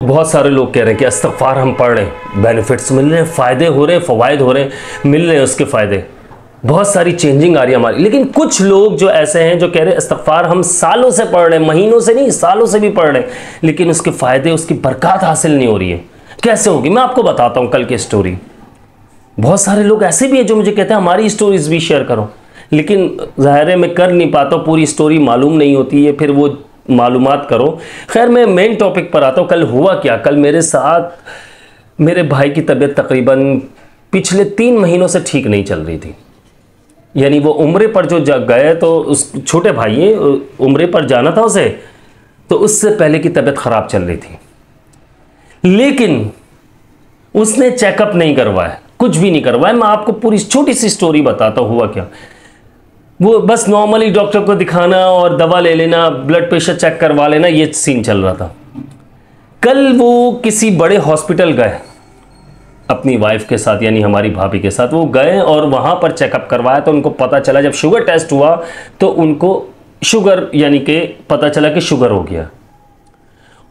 बहुत सारे लोग कह रहे हैं कि इस्तिग़फ़ार हम पढ़ रहे हैं, बेनिफिट्स मिल रहे हैं, फ़ायदे हो रहे हैं, फ़वाइद हो रहे हैं, मिल रहे हैं उसके फ़ायदे, बहुत सारी चेंजिंग आ रही है हमारी। लेकिन कुछ लोग जो ऐसे हैं जो कह रहे हैं इस्तिग़फ़ार हम सालों से पढ़ रहे हैं, महीनों से नहीं सालों से भी पढ़ रहे हैं, लेकिन उसके फ़ायदे, उसकी बरकत हासिल नहीं हो रही है। कैसे होगी? मैं आपको बताता हूँ कल की स्टोरी। बहुत सारे लोग ऐसे भी हैं जो मुझे कहते हैं हमारी स्टोरीज भी शेयर करो, लेकिन ज़ाहिर है मैं कर नहीं पाता हूँ, पूरी स्टोरी मालूम नहीं होती है, फिर वो मालूमात करो। खैर मैं मेन टॉपिक पर आता हूँ। कल हुआ क्या? कल मेरे साथ मेरे भाई की तबीयत तकरीबन पिछले 3 महीनों से ठीक नहीं चल रही थी। यानी वो उम्रे पर जो गए, तो उस छोटे भाई है, उम्रे पर जाना था उसे, तो उससे पहले की तबीयत ख़राब चल रही थी, लेकिन उसने चेकअप नहीं करवाया, कुछ भी नहीं करवाया। मैं आपको पूरी छोटी सी स्टोरी बताता हूँ हुआ क्या। वो बस नॉर्मली डॉक्टर को दिखाना और दवा ले लेना, ब्लड प्रेशर चेक करवा लेना, ये सीन चल रहा था। कल वो किसी बड़े हॉस्पिटल गए अपनी वाइफ के साथ, यानी हमारी भाभी के साथ। वो गए और वहाँ पर चेकअप करवाया, तो उनको पता चला, जब शुगर टेस्ट हुआ तो उनको शुगर, यानी कि पता चला कि शुगर हो गया,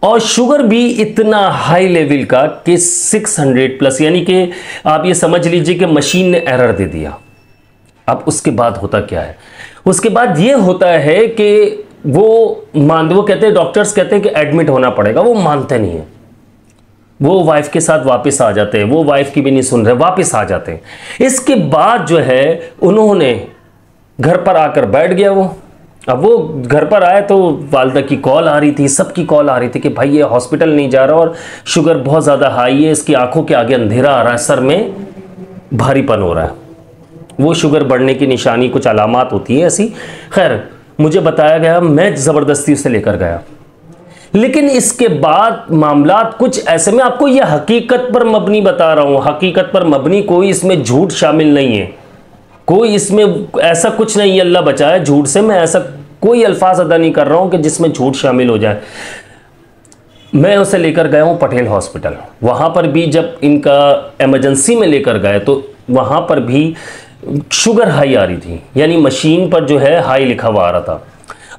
और शुगर भी इतना हाई लेवल का कि 600 प्लस, यानी कि आप ये समझ लीजिए कि मशीन ने एरर दे दिया। अब उसके बाद होता क्या है? उसके बाद ये होता है कि वो कहते हैं, डॉक्टर्स कहते हैं कि एडमिट होना पड़ेगा, वो मानते नहीं है। वो वाइफ के साथ वापस आ जाते हैं, वो वाइफ की भी नहीं सुन रहे, वापस आ जाते हैं। इसके बाद जो है उन्होंने घर पर आकर बैठ गया वो। अब वो घर पर आए तो वालदा की कॉल आ रही थी, सबकी कॉल आ रही थी कि भाई ये हॉस्पिटल नहीं जा रहा और शुगर बहुत ज़्यादा हाई है, इसकी आंखों के आगे अंधेरा आ रहा है, सर में भारीपन हो रहा है। वो शुगर बढ़ने की निशानी, कुछ अलामात होती है ऐसी। खैर मुझे बताया गया, मैं ज़बरदस्ती उसे लेकर गया। लेकिन इसके बाद मामलात कुछ ऐसे, में आपको यह हकीकत पर मबनी बता रहा हूँ, हकीकत पर मबनी, कोई इसमें झूठ शामिल नहीं है, कोई इसमें ऐसा कुछ नहीं है, अल्लाह बचाए झूठ से। मैं ऐसा कोई अल्फाज अदा नहीं कर रहा हूँ कि जिसमें झूठ शामिल हो जाए। मैं उसे लेकर गया हूँ पटेल हॉस्पिटल। वहाँ पर भी जब इनका एमरजेंसी में लेकर गए तो वहाँ पर भी शुगर हाई आ रही थी, यानी मशीन पर जो है हाई लिखा हुआ आ रहा था।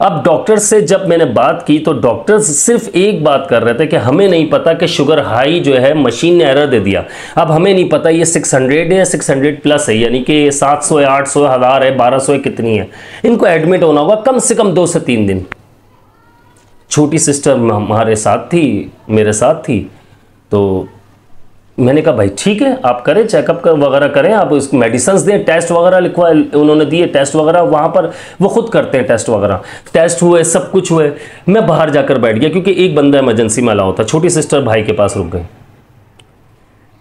अब डॉक्टर से जब मैंने बात की तो डॉक्टर सिर्फ एक बात कर रहे थे कि हमें नहीं पता कि शुगर हाई जो है मशीन ने एरर दे दिया। अब हमें नहीं पता ये 600 है, 600 प्लस है, यानी कि 700 है, 800 है, 1000 है, 1200 है, कितनी है। इनको एडमिट होना होगा कम से कम 2 से 3 दिन। छोटी सिस्टर हमारे साथ थी, मेरे साथ थी, तो मैंने कहा भाई ठीक है, आप करें चेकअप वगैरह करें, आप उसको मेडिसिन दें, टेस्ट वगैरह लिखवा उन्होंने दिए, टेस्ट वगैरह वहाँ पर वो खुद करते हैं टेस्ट वगैरह। टेस्ट हुए, सब कुछ हुए। मैं बाहर जाकर बैठ गया क्योंकि एक बंदा इमरजेंसी में अलाउ था, छोटी सिस्टर भाई के पास रुक गई।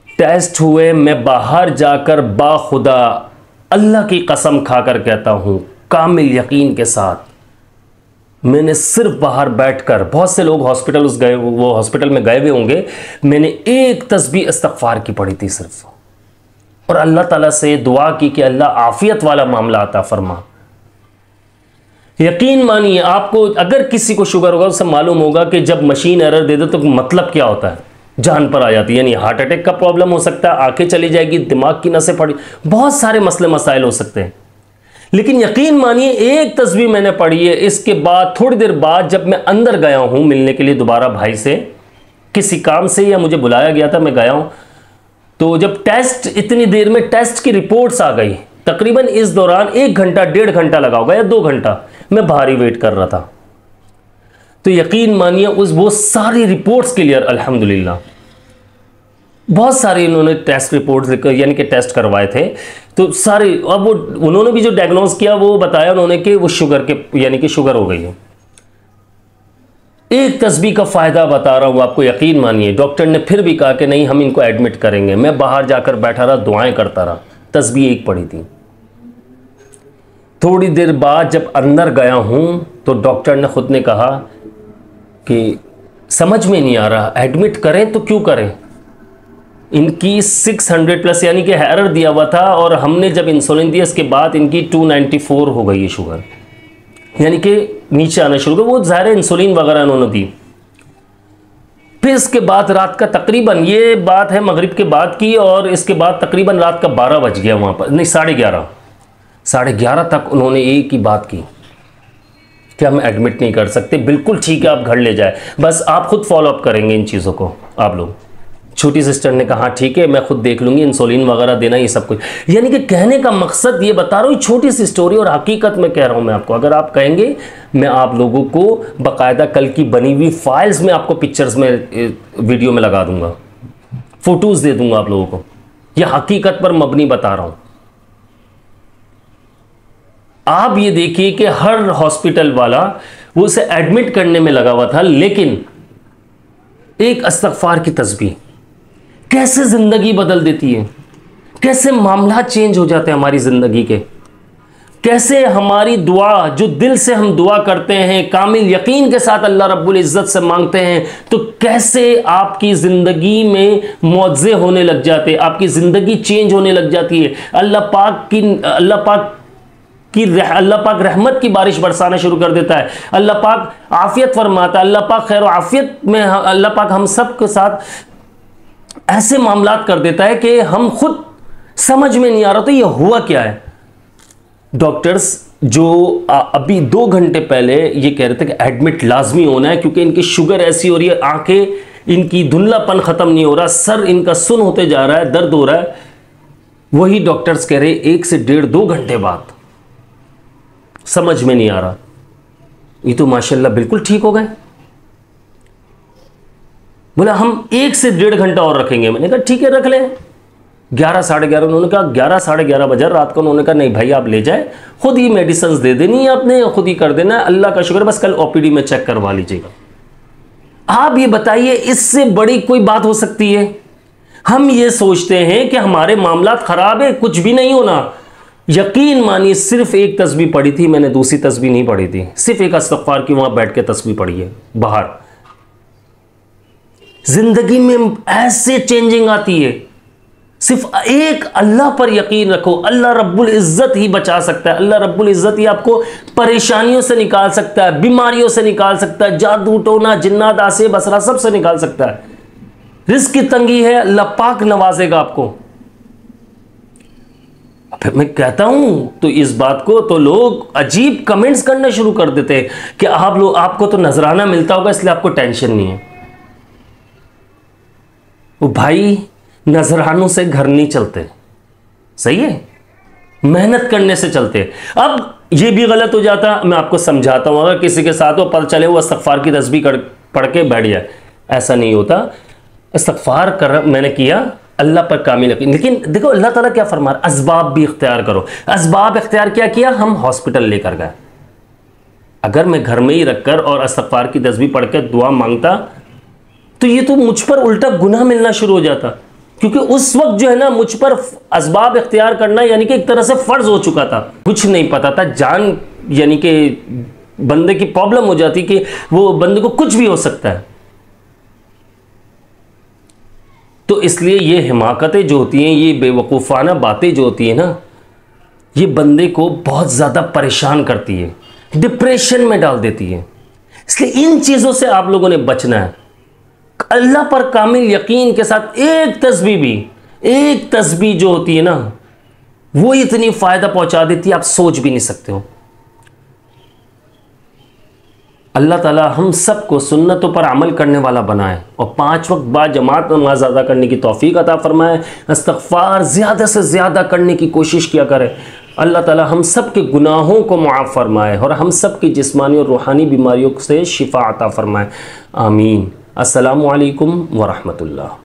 टेस्ट हुए, मैं बाहर जाकर बाखुदा अल्लाह की कसम खाकर कहता हूँ, कामिल यकीन के साथ, मैंने सिर्फ बाहर बैठकर, बहुत से लोग हॉस्पिटल गए, वो हॉस्पिटल में गए हुए होंगे, मैंने एक तस्बीह इस्तग़फ़ार की पढ़ी थी सिर्फ, और अल्लाह ताला से दुआ की कि अल्लाह आफियत वाला मामला अता फरमा। यकीन मानिए, आपको अगर किसी को शुगर होगा उससे मालूम होगा कि जब मशीन एरर दे दे तो मतलब क्या होता है, जान पर आ जाती है। यानी हार्ट अटैक का प्रॉब्लम हो सकता है, आंखें चली जाएगी, दिमाग की नसें फटी, बहुत सारे मसले मसाइल हो सकते हैं। लेकिन यकीन मानिए एक तस्वीर मैंने पढ़ी है। इसके बाद थोड़ी देर बाद जब मैं अंदर गया हूं मिलने के लिए दोबारा भाई से, किसी काम से या मुझे बुलाया गया था, मैं गया हूं, तो जब टेस्ट, इतनी देर में टेस्ट की रिपोर्ट्स आ गई, तकरीबन इस दौरान 1 घंटा 1.5 घंटा लगा होगा या 2 घंटा मैं बाहर ही वेट कर रहा था। तो यकीन मानिए वो सारी रिपोर्ट्स क्लियर, अल्हम्दुलिल्लाह। बहुत सारे इन्होंने टेस्ट रिपोर्ट्स यानी कि टेस्ट करवाए थे, तो सारे, अब वो उन्होंने भी जो डायग्नोज किया वो बताया उन्होंने कि वो शुगर के, यानी कि शुगर हो गई है। एक तस्बीह का फ़ायदा बता रहा हूँ आपको, यकीन मानिए। डॉक्टर ने फिर भी कहा कि नहीं, हम इनको एडमिट करेंगे। मैं बाहर जाकर बैठा रहा, दुआएं करता रहा, तस्बीह एक पढ़ी थी। थोड़ी देर बाद जब अंदर गया हूँ तो डॉक्टर ने खुद ने कहा कि समझ में नहीं आ रहा, एडमिट करें तो क्यों करें। इनकी 600 प्लस यानी कि एरर दिया हुआ था, और हमने जब इंसुलिन दिया इसके बाद इनकी 294 हो गई है शुगर, यानी कि नीचे आना शुरू हो गया। वो ज़ाहिर इंसुलिन वगैरह उन्होंने दी। फिर इसके बाद रात का तकरीबन, ये बात है मगरिब के बाद की, और इसके बाद तकरीबन रात का 12 बज गया वहाँ पर, नहीं 11:30 तक उन्होंने एक ही बात की कि हम एडमिट नहीं कर सकते, बिल्कुल ठीक है, आप घर ले जाए, बस आप खुद फॉलो अप करेंगे इन चीज़ों को आप लोग। छोटी सिस्टर ने कहा ठीक है, मैं खुद देख लूंगी, इंसुलिन वगैरह देना, ये सब कुछ। यानी कि कहने का मकसद ये बता रहा हूँ, छोटी सी स्टोरी और हकीकत में कह रहा हूँ मैं आपको। अगर आप कहेंगे मैं आप लोगों को बाकायदा कल की बनी हुई फाइल्स में आपको पिक्चर्स में वीडियो में लगा दूंगा, फोटोज दे दूंगा आप लोगों को। यह हकीकत पर मबनी बता रहा हूं। आप ये देखिए कि हर हॉस्पिटल वाला वो उसे एडमिट करने में लगा हुआ था, लेकिन एक इस्तग़फ़ार की तस्बीह कैसे जिंदगी बदल देती है, कैसे मामला चेंज हो जाते हैं हमारी जिंदगी के, कैसे हमारी दुआ जो दिल से हम दुआ करते हैं, कामिल यकीन के साथ अल्लाह रब्बुल इज़्ज़त से मांगते हैं, तो कैसे आपकी ज़िंदगी में मौज़े होने लग जाते हैं, आपकी ज़िंदगी चेंज होने लग जाती है। अल्लाह पाक रहमत की बारिश बरसाना शुरू कर देता है, अल्लाह पाक आफियत फरमाता है, अल्लाह पाक खैर आफियत में अल्लाह पाक हम सब के साथ ऐसे मामलात कर देता है कि हम खुद समझ में नहीं आ रहा तो ये हुआ क्या है। डॉक्टर्स जो अभी 2 घंटे पहले ये कह रहे थे कि एडमिट लाजमी होना है क्योंकि इनकी शुगर ऐसी हो रही है, आंखें इनकी धुंधलापन ख़त्म नहीं हो रहा, सर इनका सुन होते जा रहा है, दर्द हो रहा है, वही डॉक्टर्स कह रहे 1 से 1.5-2 घंटे बाद समझ में नहीं आ रहा। ये तो माशाल्लाह बिल्कुल ठीक हो गए। बोला हम 1 से 1.5 घंटा और रखेंगे। मैंने कहा ठीक है रख लें। 11 साढ़े 11 उन्होंने कहा 11 साढ़े 11 बजे रात को उन्होंने कहा नहीं भाई आप ले जाए, खुद ही मेडिसिन दे देनी है आपने, खुद ही कर देना है, अल्लाह का शुक्र, बस कल ओपीडी में चेक करवा लीजिएगा। आप ये बताइए इससे बड़ी कोई बात हो सकती है? हम ये सोचते हैं कि हमारे मामला खराब है, कुछ भी नहीं होना। यकीन मानिए सिर्फ एक तस्बीह पढ़ी थी मैंने, दूसरी तस्बीह नहीं पढ़ी थी, सिर्फ एक इस्तग़फ़ार की वहां बैठ के तस्बीह पढ़ी है। बाहर जिंदगी में ऐसे चेंजिंग आती है। सिर्फ एक अल्लाह पर यकीन रखो, अल्लाह रब्बुल इज़्ज़त ही बचा सकता है, अल्लाह रब्बुल इज़्ज़त ही आपको परेशानियों से निकाल सकता है, बीमारियों से निकाल सकता है, जादू टोना जिन्नात आसे बसरा सब से निकाल सकता है। रिज़्क़ की तंगी है, अल्लाह पाक नवाजेगा आपको। फिर मैं कहता हूं तो इस बात को तो लोग अजीब कमेंट्स करने शुरू कर देते हैं कि आपको तो नजराना मिलता होगा इसलिए आपको टेंशन नहीं है। वो भाई नजरानों से घर नहीं चलते, सही है, मेहनत करने से चलते। अब ये भी गलत हो जाता, मैं आपको समझाता हूं। अगर किसी के साथ वो पता चले वो इस्तग़फ़ार की तस्बीह पढ़ के बैठ जाए, ऐसा नहीं होता। इस्तग़फ़ार कर मैंने किया, अल्लाह पर कामिल यकीन। लेकिन देखो अल्लाह ताला क्या फरमा रहा है, असबाब भी इख्तियार करो। असबाब इख्तियार क्या किया, हम हॉस्पिटल लेकर गए। अगर मैं घर में ही रखकर और इस्तग़फ़ार की तस्बीह पढ़ के दुआ मांगता तो ये तो मुझ पर उल्टा गुनाह मिलना शुरू हो जाता, क्योंकि उस वक्त जो है ना मुझ पर असबाब इख्तियार करना यानी कि एक तरह से फर्ज हो चुका था। कुछ नहीं पता था, जान यानी कि बंदे की प्रॉब्लम हो जाती कि वो बंदे को कुछ भी हो सकता है। तो इसलिए ये हिमाकतें जो होती हैं, ये बेवकूफ़ाना बातें जो होती हैं ना, ये बंदे को बहुत ज़्यादा परेशान करती है, डिप्रेशन में डाल देती है। इसलिए इन चीज़ों से आप लोगों ने बचना है। अल्लाह पर कामिल यकीन के साथ एक तस्बीह जो होती है ना, वो इतनी फ़ायदा पहुंचा देती है आप सोच भी नहीं सकते हो। अल्लाह ताला हम सबको सुन्नतों पर अमल करने वाला बनाए और 5 वक्त बाद जमात नमाज अदा करने की तौफीक अता फरमाए। इस्तग़फ़ार ज़्यादा से ज़्यादा करने की कोशिश किया करें। अल्लाह ताला हम सब के गुनाहों को मुआफ़ फरमाए और हम सब की जिस्मानी और रूहानी बीमारियों से शिफा अता फरमाए। आमीन। अस्सलामु अलैकुम व रहमतुल्लाह।